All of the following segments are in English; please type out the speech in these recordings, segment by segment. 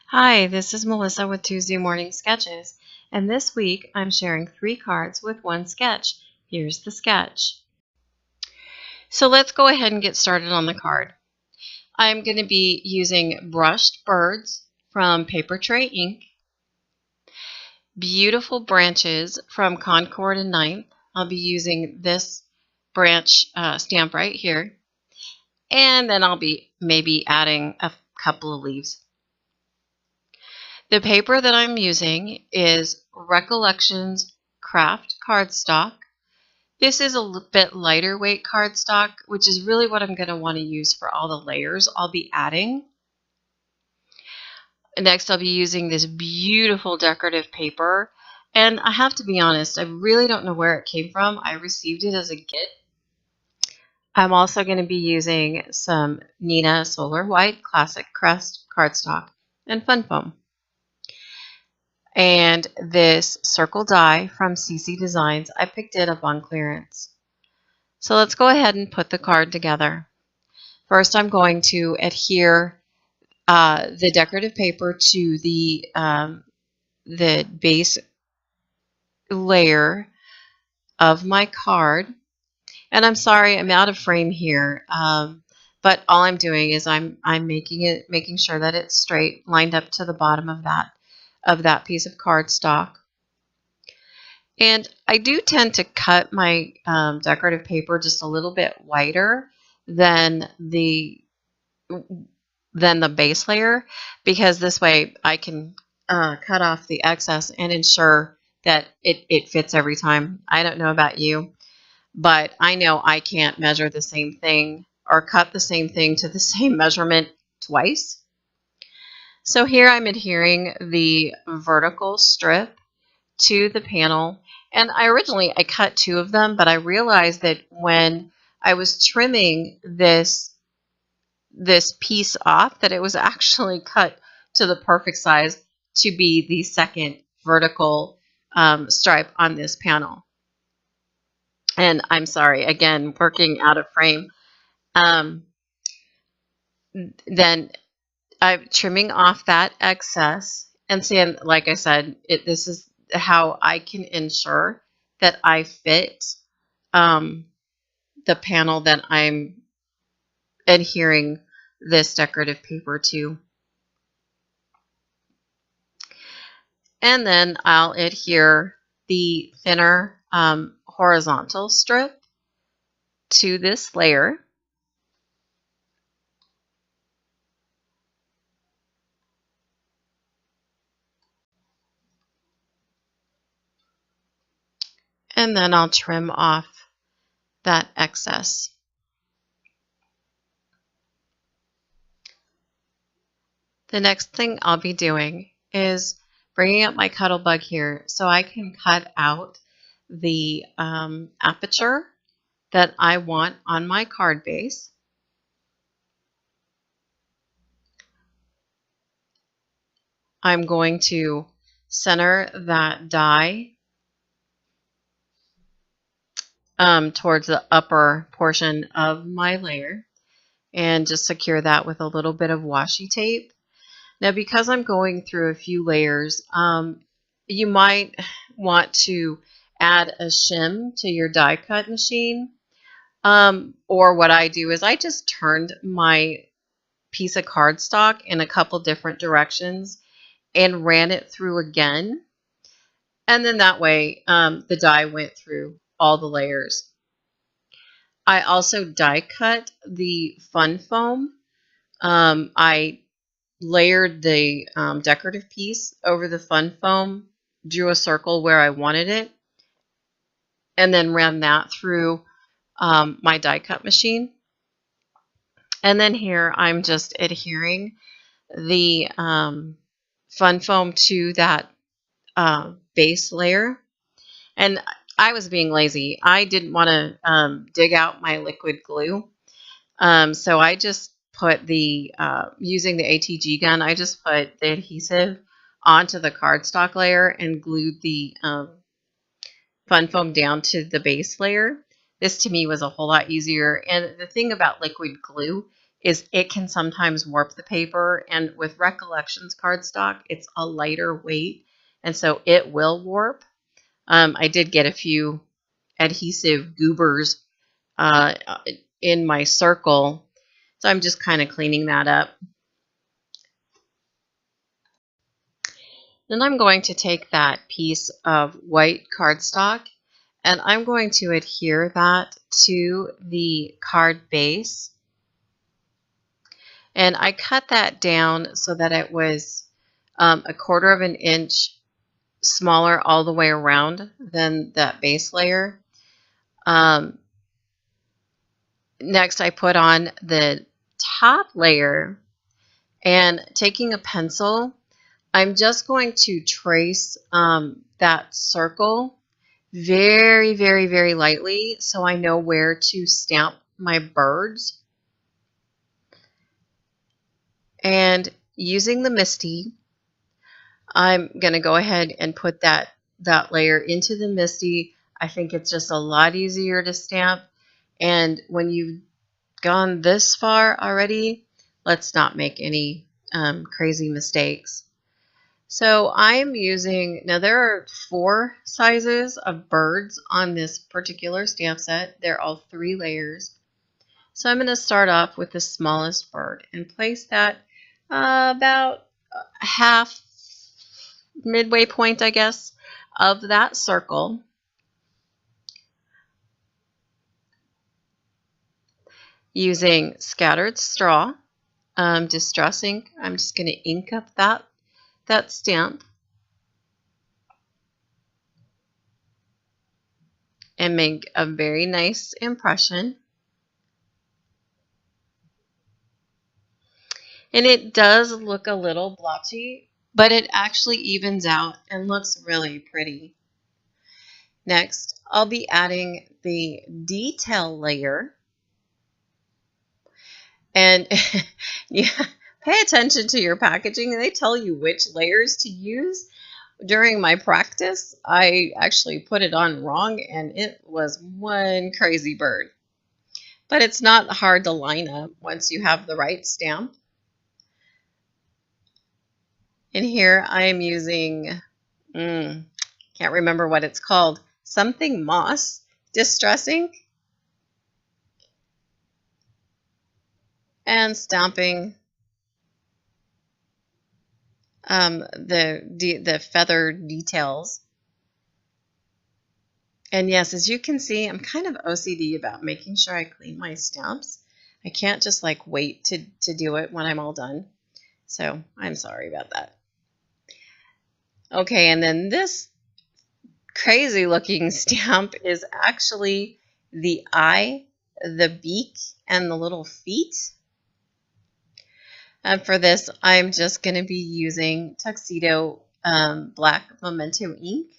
Hi, this is Melissa with Tuesday Morning Sketches, and this week I'm sharing 3 cards with 1 sketch. Here's the sketch. So let's go ahead and get started on the card. I'm going to be using Brushed Birds from Paper Tray Ink, Beautiful Branches from Concord and Ninth. I'll be using this branch stamp right here, and then I'll be maybe adding a couple of leaves. The paper that I'm using is Recollections Craft cardstock. This is a bit lighter weight cardstock, which is really what I'm going to want to use for all the layers I'll be adding. Next, I'll be using this beautiful decorative paper. And I have to be honest, I really don't know where it came from. I received it as a gift. I'm also going to be using some Neenah Solar White Classic Crest cardstock and Fun Foam. And this circle die from CC Designs, I picked it up on clearance. So let's go ahead and put the card together. First, I'm going to adhere the decorative paper to the base layer of my card. And I'm sorry, I'm out of frame here, but all I'm doing is I'm making sure that it's straight, lined up to the bottom of that piece of cardstock. And I do tend to cut my decorative paper just a little bit wider than the base layer, because this way I can cut off the excess and ensure that it fits every time. I don't know about you, but I know I can't measure the same thing or cut the same thing to the same measurement twice. So here I'm adhering the vertical strip to the panel, and I cut 2 of them, but I realized that when I was trimming this piece off, that it was actually cut to the perfect size to be the second vertical stripe on this panel. And I'm sorry, again, working out of frame. Then I'm trimming off that excess, and seeing, like I said, this is how I can ensure that I fit the panel that I'm adhering this decorative paper to. And then I'll adhere the thinner horizontal strip to this layer. And then I'll trim off that excess. The next thing I'll be doing is bringing up my Cuttlebug here so I can cut out the aperture that I want on my card base. I'm going to center that die towards the upper portion of my layer and just secure that with a little bit of washi tape. Now, because I'm going through a few layers, you might want to add a shim to your die cut machine. Or what I do is I just turned my piece of cardstock in a couple different directions and ran it through again. And then that way the die went through all the layers. I also die cut the Fun Foam. I layered the decorative piece over the Fun Foam, drew a circle where I wanted it, and then ran that through my die cut machine. And then here I'm just adhering the Fun Foam to that base layer. And I was being lazy. I didn't want to dig out my liquid glue. So I just put the, using the ATG gun, I just put the adhesive onto the cardstock layer and glued the Fun Foam down to the base layer. This to me was a whole lot easier. And the thing about liquid glue is it can sometimes warp the paper, and with Recollections cardstock, it's a lighter weight, and so it will warp. I did get a few adhesive goobers in my circle, so I'm just kind of cleaning that up. Then I'm going to take that piece of white cardstock and I'm going to adhere that to the card base. And I cut that down so that it was a 1/4 of an inch smaller all the way around than that base layer. Next, I put on the top layer, and taking a pencil, I'm just going to trace that circle very, very, very lightly so I know where to stamp my birds. And using the Misty, I'm going to go ahead and put that layer into the Misty. I think it's just a lot easier to stamp. And when you've gone this far already, let's not make any crazy mistakes. So I'm using, now there are 4 sizes of birds on this particular stamp set. They're all 3 layers. So I'm going to start off with the smallest bird and place that about half, midway point, I guess, of that circle. Using scattered straw, distress ink, I'm just going to ink up that stamp and make a very nice impression. And it does look a little blotchy, but it actually evens out and looks really pretty. Next, I'll be adding the detail layer. And yeah, pay attention to your packaging. They tell you which layers to use. During my practice, I actually put it on wrong, and it was one crazy bird. But it's not hard to line up once you have the right stamp. And here I am using, can't remember what it's called, something moss distress ink, and stamping the feather details. And yes, as you can see, I'm kind of OCD about making sure I clean my stamps. I can't just like wait to do it when I'm all done. So I'm sorry about that. Okay, and then this crazy looking stamp is actually the eye, the beak, and the little feet. And for this, I'm just going to be using Tuxedo Black Memento ink.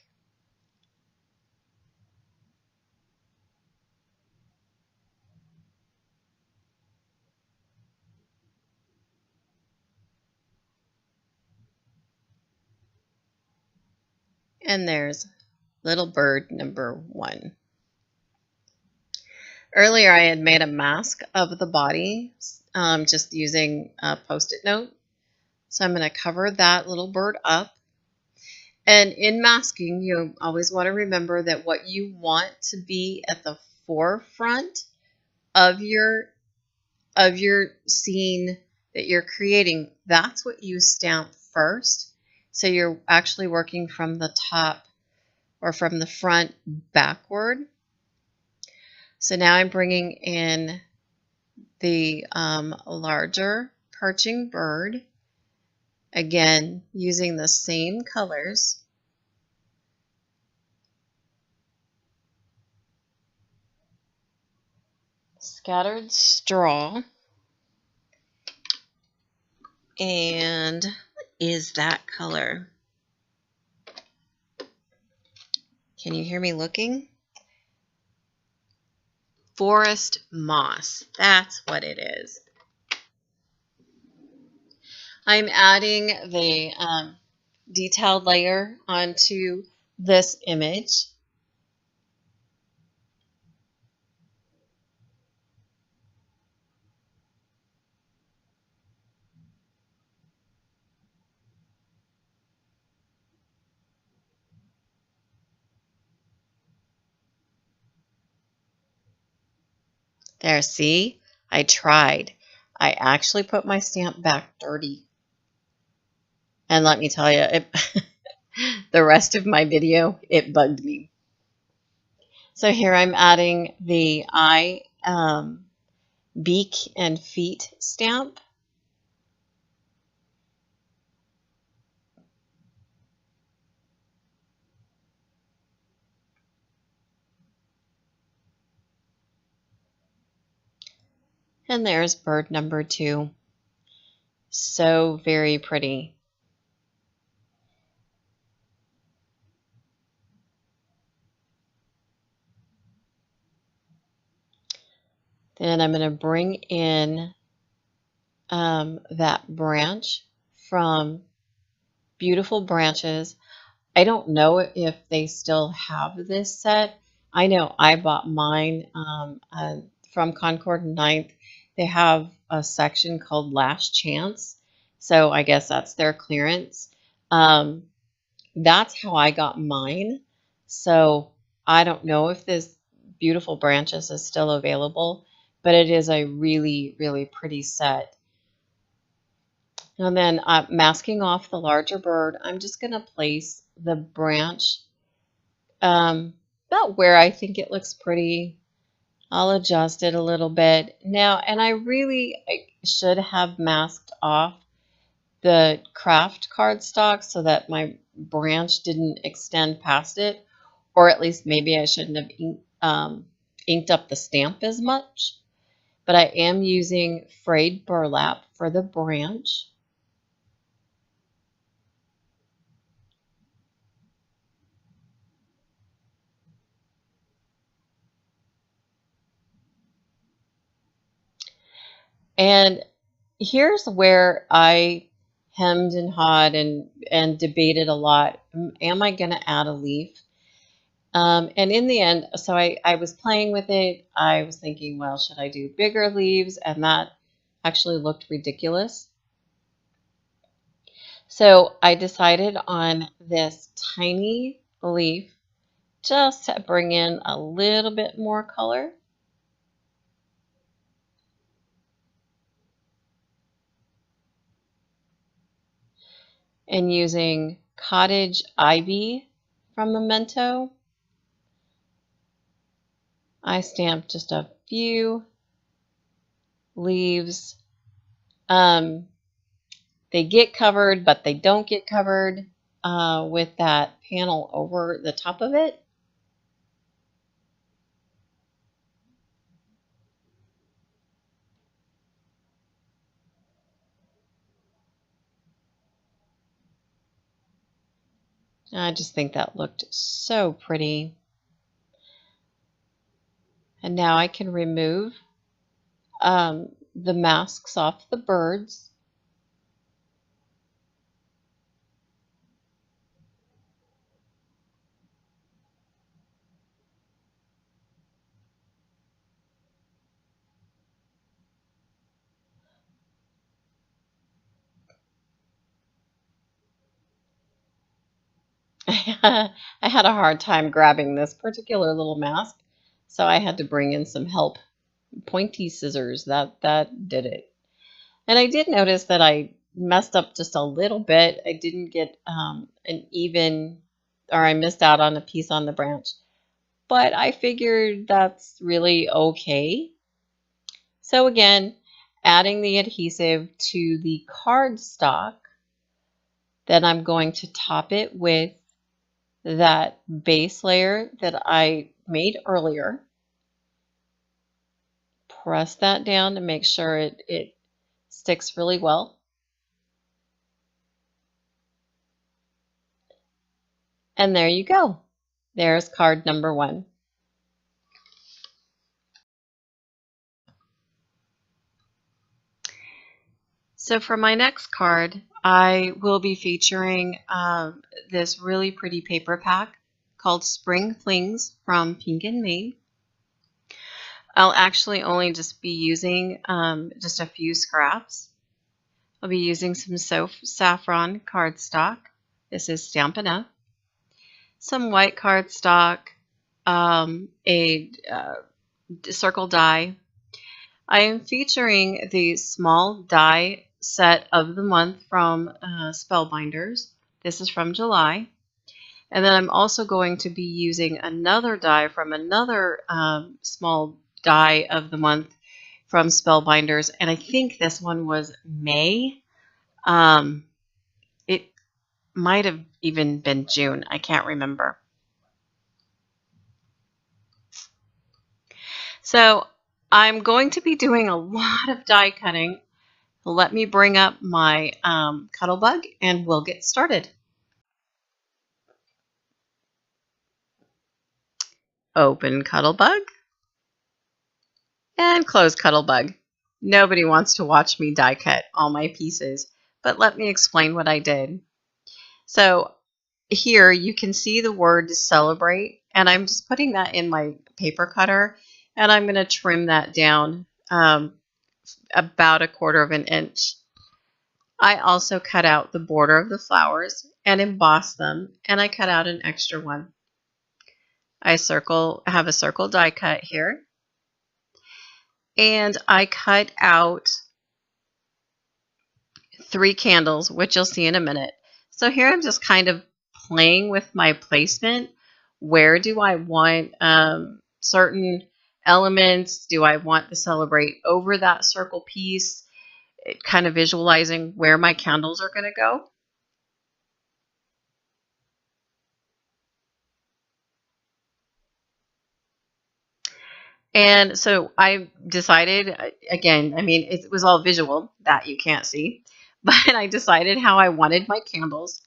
And there's little bird number 1. Earlier, I had made a mask of the body just using a Post-it note. So I'm going to cover that little bird up. And in masking, you always want to remember that what you want to be at the forefront of your scene that you're creating, that's what you stamp first. So you're actually working from the top or from the front backward. So now I'm bringing in the larger perching bird, again using the same colors. Scattered straw, and what is that color? Can you hear me looking? Forest moss, that's what it is. I'm adding the detailed layer onto this image. There, see? I tried. I actually put my stamp back dirty. And let me tell you, the rest of my video, it bugged me. So here I'm adding the eye, beak, and feet stamp. And there's bird number 2. So very pretty. Then I'm going to bring in that branch from Beautiful Branches. I don't know if they still have this set. I know I bought mine from Concord 9th. They have a section called Last Chance. So I guess that's their clearance. That's how I got mine. So I don't know if this Beautiful Branches is still available, but it is a really, really pretty set. And then masking off the larger bird, I'm just going to place the branch about where I think it looks pretty. I'll adjust it a little bit. Now, and I should have masked off the craft cardstock so that my branch didn't extend past it, or at least maybe I shouldn't have inked up the stamp as much. But I am using frayed burlap for the branch. And here's where I hemmed and hawed and debated a lot. Am I going to add a leaf? And in the end, so I was playing with it. I was thinking, well, should I do bigger leaves? And that actually looked ridiculous. So I decided on this tiny leaf just to bring in a little bit more color. And using Cottage Ivy from Memento, I stamped just a few leaves. They get covered, but they don't get covered with that panel over the top of it. I just think that looked so pretty. And now I can remove the masks off the birds. I had a hard time grabbing this particular little mask, so I had to bring in some help. Pointy scissors, that did it. And I did notice that I messed up just a little bit. I didn't get an even, or I missed out on a piece on the branch. But I figured that's really okay. So again, adding the adhesive to the cardstock, then I'm going to top it with that base layer that I made earlier. Press that down to make sure it sticks really well. And there you go. There's card number 1. So for my next card, I will be featuring this really pretty paper pack called Spring Flings from Pink and Made. I'll actually only just be using just a few scraps. I'll be using some saffron cardstock. This is Stampin' Up. Some white cardstock, a circle die, I am featuring the small die set of the month from Spellbinders. This is from July. And then I'm also going to be using another die from another small die of the month from Spellbinders. And I think this one was May. It might have even been June. I can't remember. So I'm going to be doing a lot of die cutting. Let me bring up my Cuttlebug and we'll get started. Open Cuttlebug and close Cuttlebug. Nobody wants to watch me die cut all my pieces, but let me explain what I did. So here you can see the word celebrate, and I'm just putting that in my paper cutter, and I'm going to trim that down about 1/4 of an inch. I also cut out the border of the flowers and embossed them, and I cut out an extra one. I have a circle die cut here, and I cut out 3 candles, which you'll see in a minute. So here I'm just kind of playing with my placement. Where do I want certain elements? Do I want to celebrate over that circle piece? Kind of visualizing where my candles are going to go. And so I decided, again, I mean, it was all visual that you can't see, but I decided how I wanted my candles.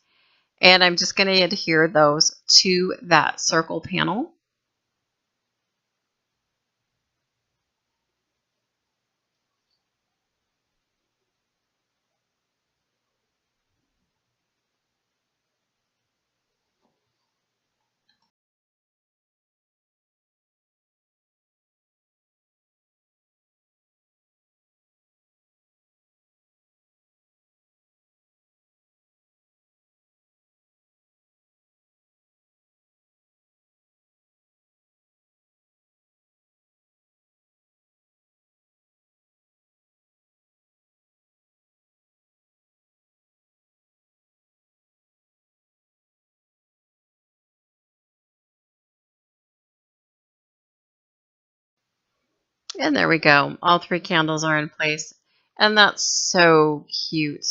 And I'm just going to adhere those to that circle panel. And there we go. All 3 candles are in place. And that's so cute.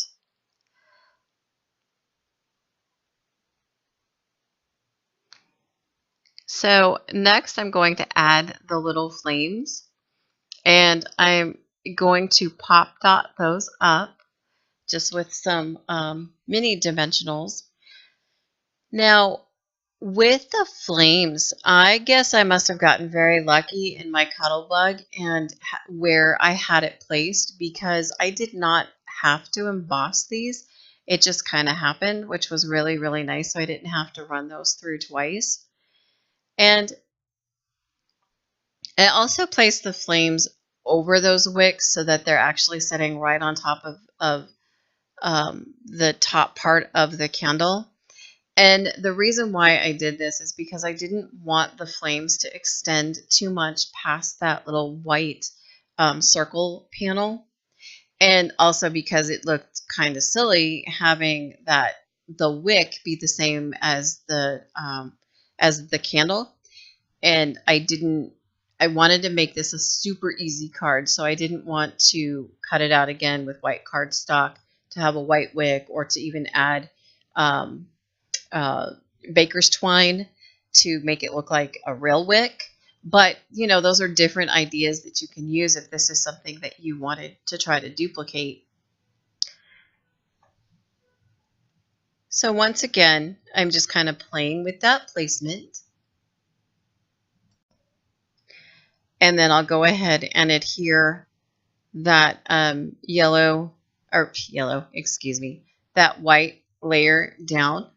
So next I'm going to add the little flames. And I'm going to pop dot those up just with some mini dimensionals. Now, with the flames, I guess I must have gotten very lucky in my Cuttlebug and where I had it placed, because I did not have to emboss these. It just kind of happened, which was really, really nice. So I didn't have to run those through twice. And I also placed the flames over those wicks so that they're actually sitting right on top of the top part of the candle. And the reason why I did this is because I didn't want the flames to extend too much past that little white circle panel. And also because it looked kind of silly having the wick be the same as the candle. And I wanted to make this a super easy card, so I didn't want to cut it out again with white cardstock to have a white wick, or to even add baker's twine to make it look like a real wick. But, those are different ideas that you can use if this is something that you wanted to try to duplicate. So once again, I'm just kind of playing with that placement. And then I'll go ahead and adhere that that white layer down.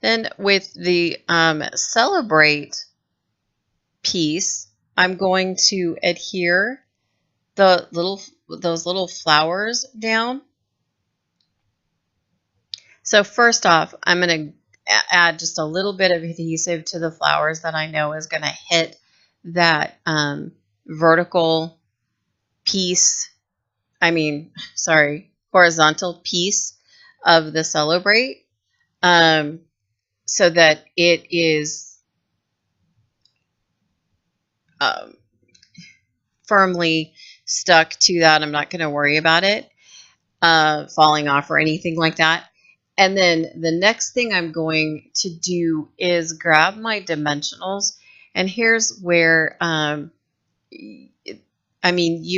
Then with the celebrate piece, I'm going to adhere those little flowers down. So first off, I'm going to add just a little bit of adhesive to the flowers that I know is going to hit that vertical piece, horizontal piece of the Celebrate, so that it is um, firmly stuck to that. I'm not going to worry about it falling off or anything like that. And then the next thing I'm going to do is grab my dimensionals. And here's where, you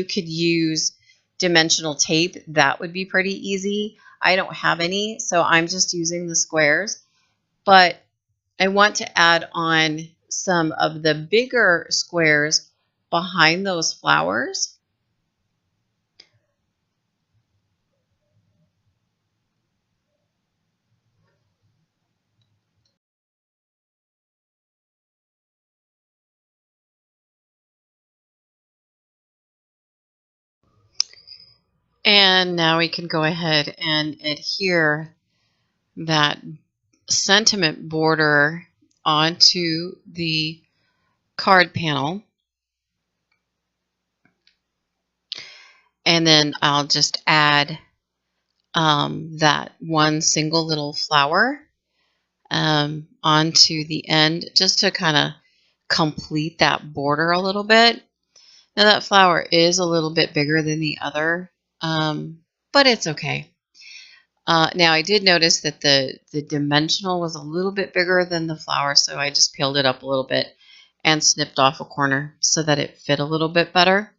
could use dimensional tape. That would be pretty easy. I don't have any, so I'm just using the squares. But I want to add on some of the bigger squares behind those flowers. And now we can go ahead and adhere that sentiment border onto the card panel. And then I'll just add that one single little flower onto the end just to kind of complete that border a little bit. Now that flower is a little bit bigger than the other, but it's okay. Now I did notice that the dimensional was a little bit bigger than the flower, so I just peeled it up a little bit and snipped off a corner so that it fit a little bit better.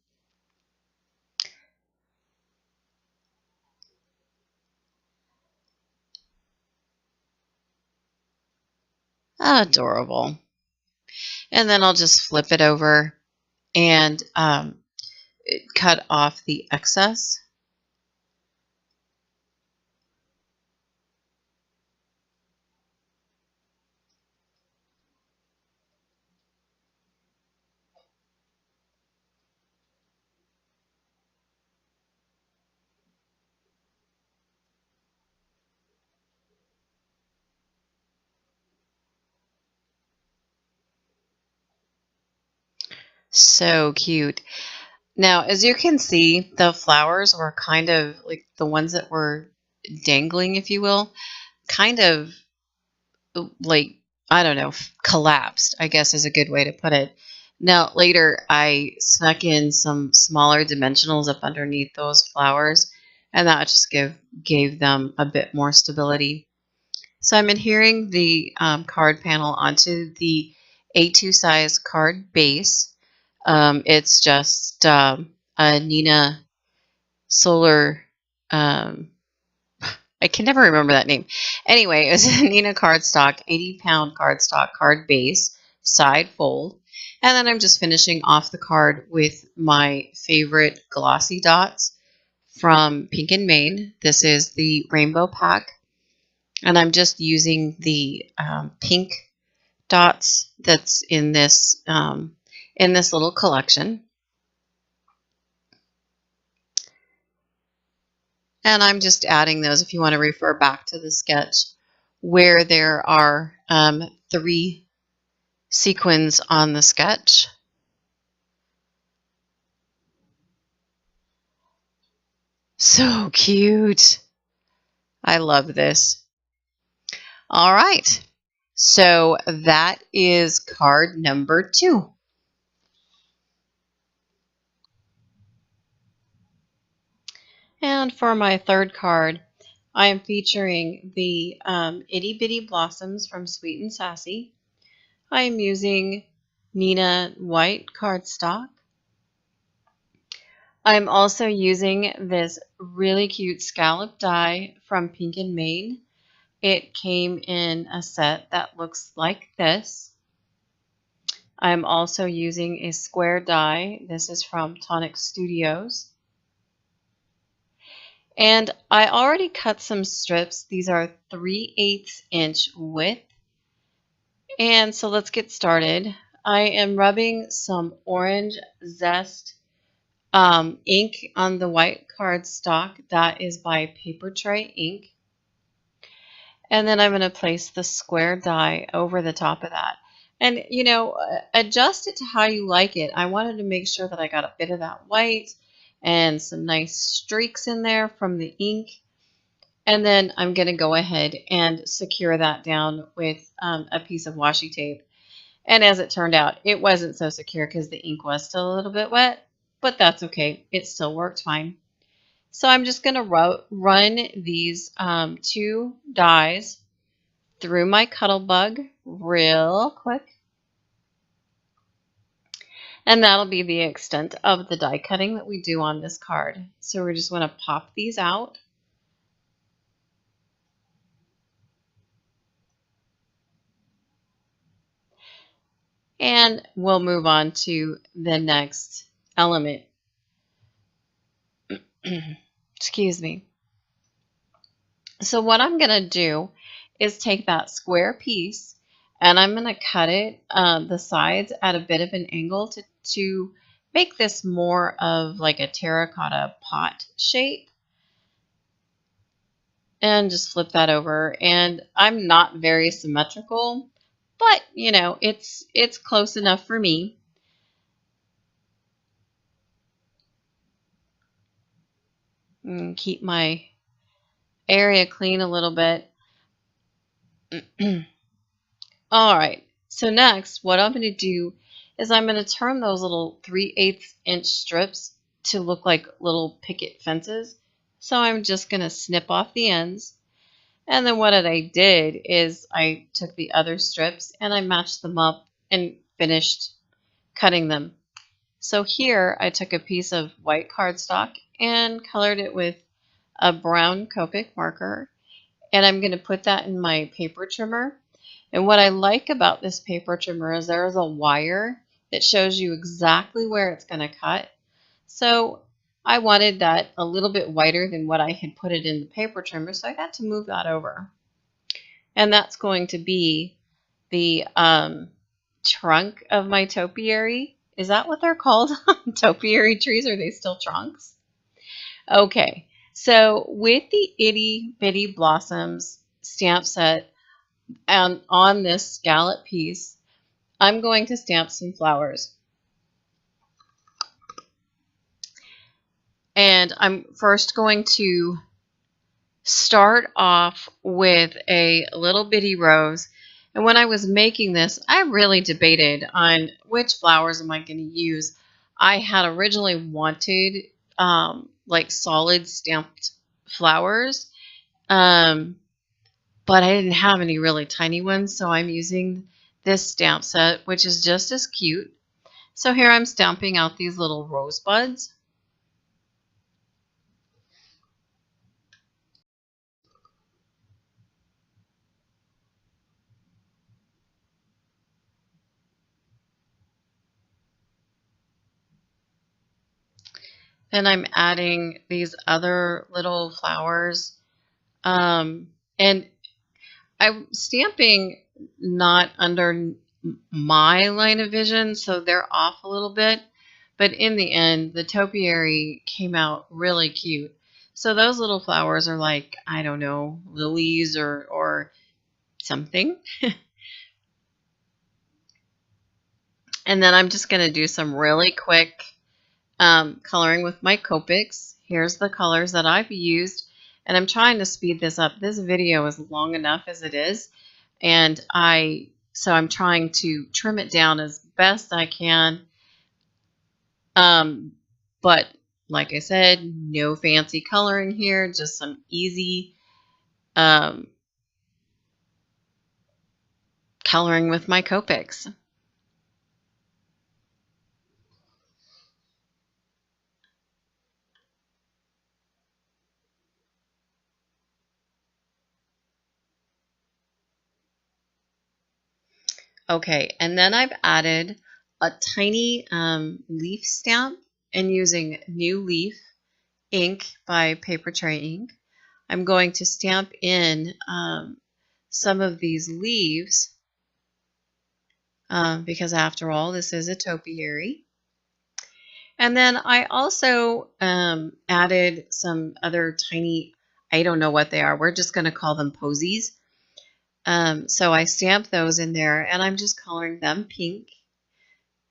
Adorable. And then I'll just flip it over and cut off the excess. So cute. Now, as you can see, the flowers were kind of like the ones that were dangling, if you will, kind of like, I don't know, collapsed, I guess is a good way to put it. Now, later, I snuck in some smaller dimensionals up underneath those flowers, and that just gave them a bit more stability. So I'm adhering the card panel onto the A2 size card base. It's just a Nina Solar. I can never remember that name. Anyway, it was a Nina cardstock, 80-pound cardstock card base, side fold. And then I'm just finishing off the card with my favorite glossy dots from Pink and Main. This is the Rainbow Pack. And I'm just using the pink dots that's in this little collection. And I'm just adding those if you want to refer back to the sketch where there are 3 sequins on the sketch. So cute. I love this. All right. So that is card number 2. And for my third card, I am featuring the Itty Bitty Blossoms from Sweet and Sassy. I am using Nina white cardstock. I'm also using this really cute scallop die from Pink and Main. It came in a set that looks like this. I'm also using a square die. This is from Tonic Studios. And I already cut some strips. These are 3/8 inch width. And so let's get started. I am rubbing some orange zest ink on the white cardstock. That is by Paper Tray Ink. And then I'm going to place the square die over the top of that. And, you know, adjust it to how you like it. I wanted to make sure that I got a bit of that white and some nice streaks in there from the ink. And then I'm going to go ahead and secure that down with a piece of washi tape. And as it turned out, it wasn't so secure because the ink was still a little bit wet, but that's okay. It still worked fine. So I'm just going to run these two dies through my Cuttlebug real quick. And that'll be the extent of the die cutting that we do on this card. So we're just going to pop these out. And we'll move on to the next element. Excuse me. So what I'm going to do is take that square piece and I'm going to cut it, the sides at a bit of an angle to make this more of like a terracotta pot shape. And just flip that over. And I'm not very symmetrical, but you know, it's close enough for me. And keep my area clean a little bit. All right, so next what I'm going to do is I'm going to turn those little 3/8 inch strips to look like little picket fences. So I'm just going to snip off the ends. And then what I did is I took the other strips and I matched them up and finished cutting them. So here I took a piece of white cardstock and colored it with a brown Copic marker. And I'm going to put that in my paper trimmer. And what I like about this paper trimmer is there's a wire that shows you exactly where it's going to cut. So I wanted that a little bit wider than what I had put it in the paper trimmer, so I got to move that over. And that's going to be the trunk of my topiary. Is that what they're called? Topiary trees? Are they still trunks? Okay, so with the Itty Bitty Blossoms stamp set and on this scallop piece, I'm going to stamp some flowers. And I'm first going to start off with a little bitty rose. And when I was making this, I really debated on which flowers am I going to use. I had originally wanted like solid stamped flowers, but I didn't have any really tiny ones, so I'm using this stamp set, which is just as cute. So here I'm stamping out these little rosebuds. And I'm adding these other little flowers. And I'm stamping not under my line of vision, so they're off a little bit. But in the end, the topiary came out really cute. So those little flowers are like, I don't know, lilies or something. And then I'm just going to do some really quick coloring with my Copics. Here's the colors that I've used, and I'm trying to speed this up. This video is long enough as it is, and so I'm trying to trim it down as best I can. But like I said, no fancy coloring here, just some easy coloring with my Copics. Okay, and then I've added a tiny leaf stamp and using New Leaf ink by Paper Tray Ink. I'm going to stamp in some of these leaves because after all, this is a topiary. And then I also added some other tiny, I don't know what they are. We're just going to call them posies. So I stamped those in there, and I'm just coloring them pink,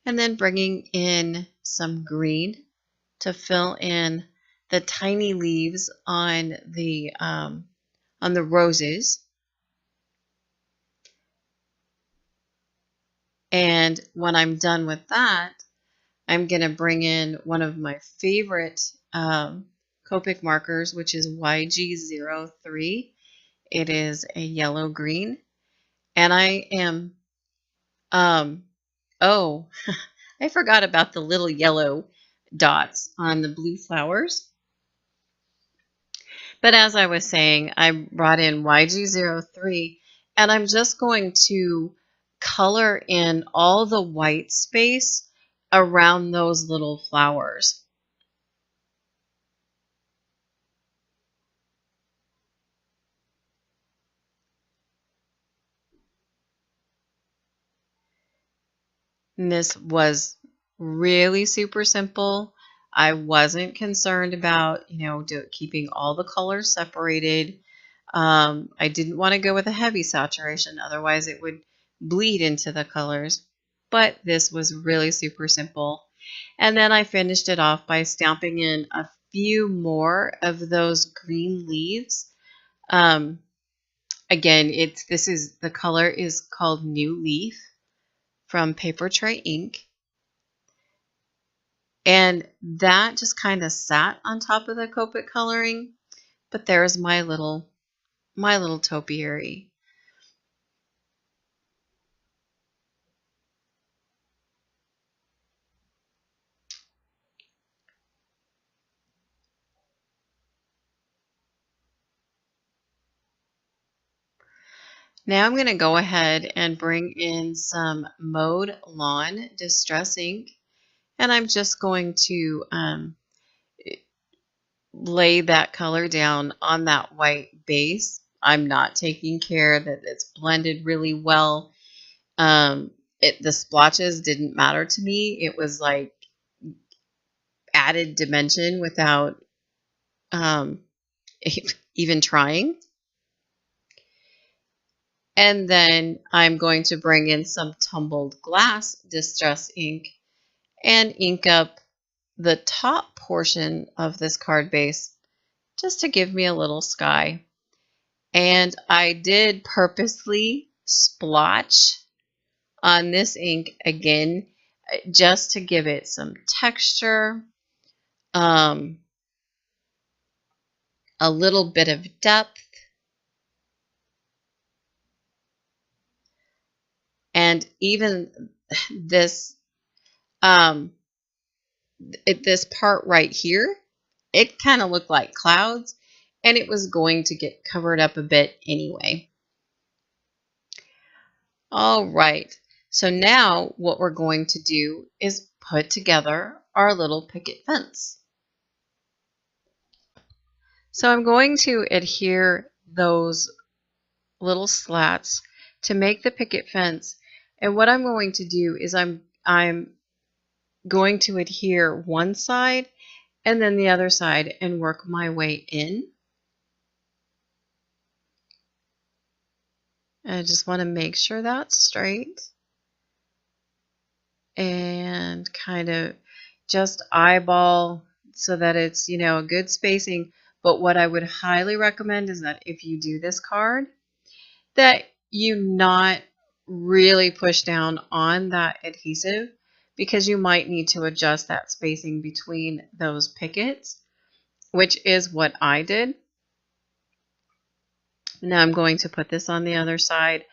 and then bringing in some green to fill in the tiny leaves on the roses. And when I'm done with that, I'm going to bring in one of my favorite Copic markers, which is YG03. It is a yellow green. And I am, oh, I forgot about the little yellow dots on the blue flowers. But as I was saying, I brought in YG03, and I'm just going to color in all the white space around those little flowers. And this was really super simple. I wasn't concerned about, keeping all the colors separated. I didn't want to go with a heavy saturation, otherwise it would bleed into the colors. But this was really super simple. And then I finished it off by stamping in a few more of those green leaves. Again, the color is called New Leaf from Paper Tray Ink. And that just kind of sat on top of the Copic coloring. But there's my little topiary. Now I'm going to go ahead and bring in some Mowed Lawn Distress ink, and I'm just going to lay that color down on that white base. I'm not taking care that it's blended really well. The splotches didn't matter to me. It was like added dimension without even trying. And then I'm going to bring in some tumbled glass distress ink and ink up the top portion of this card base just to give me a little sky. And I did purposely splotch on this ink again just to give it some texture, a little bit of depth. And even this this part right here, it kind of looked like clouds, and it was going to get covered up a bit anyway. All right, so now what we're going to do is put together our little picket fence. So I'm going to adhere those little slats to make the picket fence. And what I'm going to do is I'm going to adhere one side and then the other side and work my way in. And I just want to make sure that's straight and kind of just eyeball so that it's, a good spacing. But what I would highly recommend is that if you do this card, that you not really push down on that adhesive, because you might need to adjust that spacing between those pickets, which is what I did. Now I'm going to put this on the other side.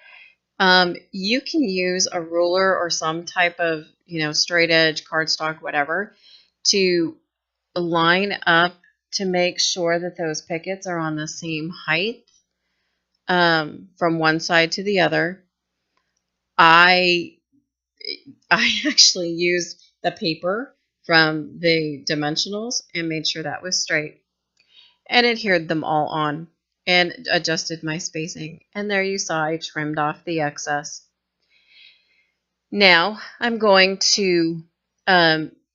You can use a ruler or some type of, straight edge, cardstock, whatever, to line up to make sure that those pickets are on the same height from one side to the other. I actually used the paper from the dimensionals and made sure that was straight and adhered them all on and adjusted my spacing. And there you saw I trimmed off the excess. Now I'm going to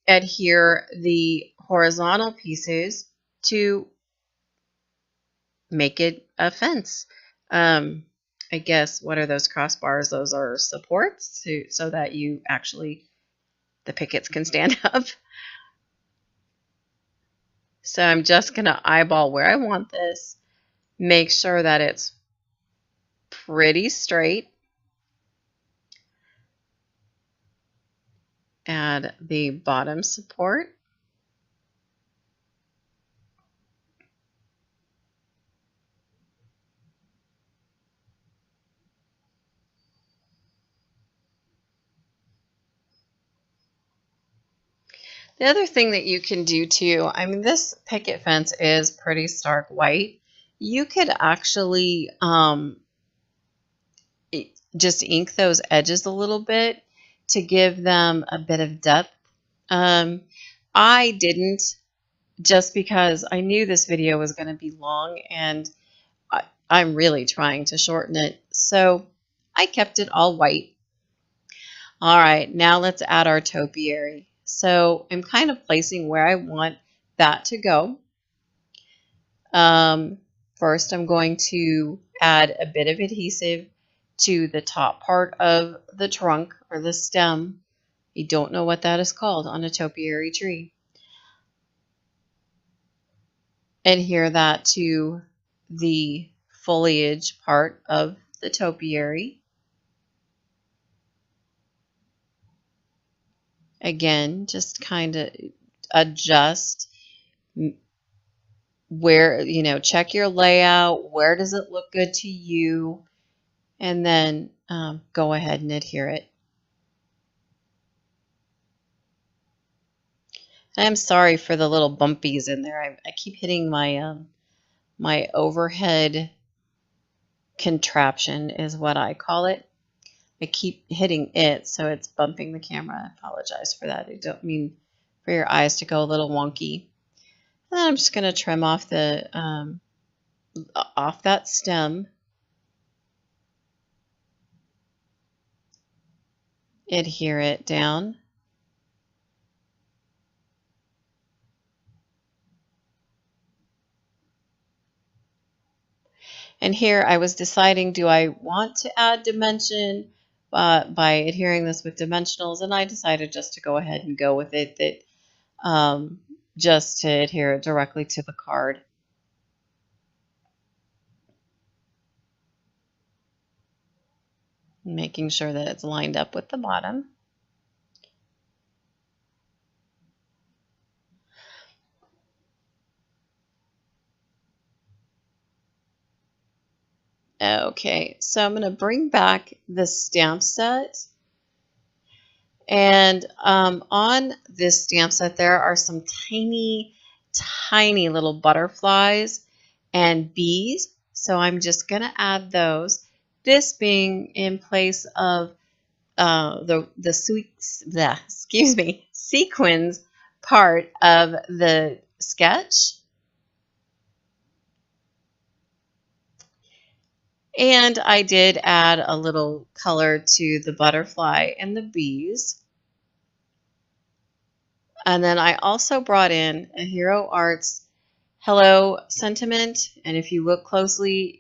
adhere the horizontal pieces to make it a fence. I guess, what are those crossbars? Those are supports so that you actually, the pickets can stand up. So I'm just going to eyeball where I want this, make sure that it's pretty straight. Add the bottom support. The other thing that you can do too, I mean, this picket fence is pretty stark white. You could actually just ink those edges a little bit to give them a bit of depth. I didn't, just because I knew this video was going to be long and I'm really trying to shorten it. So I kept it all white. All right, now let's add our topiary. So I'm kind of placing where I want that to go. First, I'm going to add a bit of adhesive to the top part of the trunk or the stem. You don't know what that is called on a topiary tree. Adhere that to the foliage part of the topiary. Again, just kind of adjust where, check your layout. Where does it look good to you? And then go ahead and adhere it. I'm sorry for the little bumpies in there. I keep hitting my my overhead contraption is what I call it. I keep hitting it, so it's bumping the camera. I apologize for that. I don't mean for your eyes to go a little wonky. And then I'm just going to trim off the off that stem. Adhere it down. And here I was deciding, do I want to add dimension by adhering this with dimensionals? And I decided just to go ahead and go with it, that just to adhere it directly to the card. Making sure that it's lined up with the bottom. Okay, so I'm going to bring back the stamp set. And on this stamp set, there are some tiny, tiny little butterflies and bees. So I'm just going to add those. This being in place of the sequins part of the sketch. And I did add a little color to the butterfly and the bees. And then I also brought in a Hero Arts Hello sentiment. And if you look closely,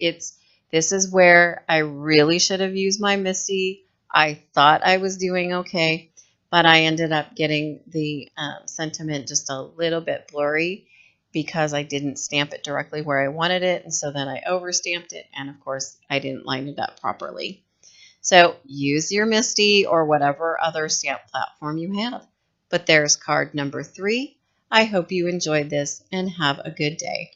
this is where I really should have used my Misty. I thought I was doing okay, but I ended up getting the sentiment just a little bit blurry because I didn't stamp it directly where I wanted it, and so then I overstamped it, and of course I didn't line it up properly. So use your Misty or whatever other stamp platform you have. But there's card number 3. I hope you enjoyed this and have a good day.